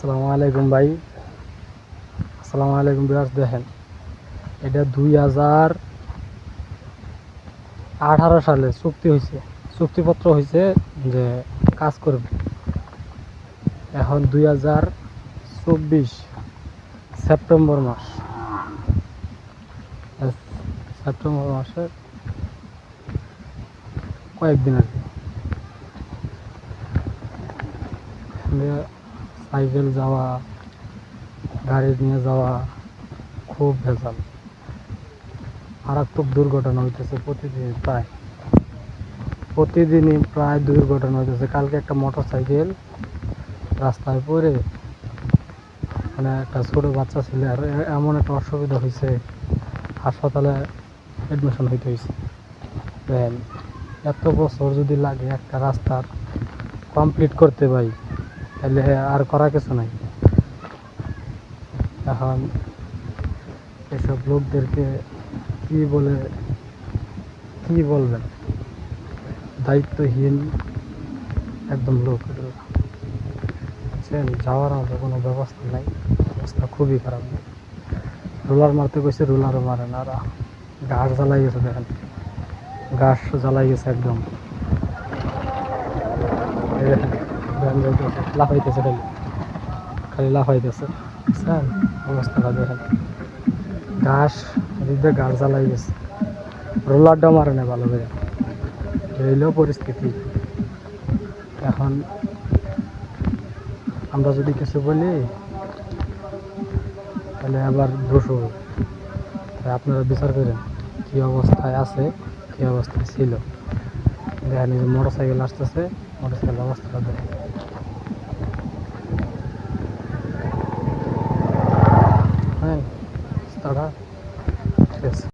আসসালামু আলাইকুম ভাই। আসসালামু আলাইকুম বিরাজ। দেখেন, এটা 2018 সালে চুক্তিপত্র হয়েছে যে কাজ করবে। এখন 2024 সেপ্টেম্বর মাস, সেপ্টেম্বর মাসের কয়েকদিন আগে সাইকেল যাওয়া, গাড়ি নিয়ে যাওয়া খুব ভেজাল। মারাত্মক দুর্ঘটনা হইতেছে প্রতিদিনই প্রায় দুর্ঘটনা হইতেছে। কালকে একটা মোটর সাইকেল রাস্তায় পড়ে মানে একটা ছোট বাচ্চা ছিল, আর এমন একটা অসুবিধা হয়েছে, হাসপাতালে অ্যাডমিশন হইতে হয়েছে। দেখেন, এত বছর যদি লাগে একটা রাস্তার কমপ্লিট করতে ভাই, তাহলে আর করা কিছু নাই। এখন এসব লোকদেরকে কি বলবেন, দায়িত্বহীন একদম লোক এগুলো। বুঝছেন, যাওয়ার মতো কোনো ব্যবস্থা নাই, অবস্থা খুবই খারাপ। রোলার মারতে কইছে, রোলারও মারে না। ঘাস জ্বালাই গেছে, দেখেন ঘাস জ্বালাই গেছে একদম। লাফাইতেছে, খালি লাফাইতেছে। বুঝছেন অবস্থাটা দেখেন, ঘাস এদিকে ঘাস জ্বালাই গেছে, রোলারটা মারে না ভালো করে। এইলেও পরিস্থিতি। এখন আমরা যদি কিছু বলি তাহলে আবার দোষ হবে। তাই আপনারা বিচার করেন কি অবস্থায় আছে, কি অবস্থায় ছিল। দেখেন, এই যে মোটর সাইকেল আসতেছে, মোটর সাইকেল অবস্থাটা দেখেন। হ্যাঁ, রাস্তাটা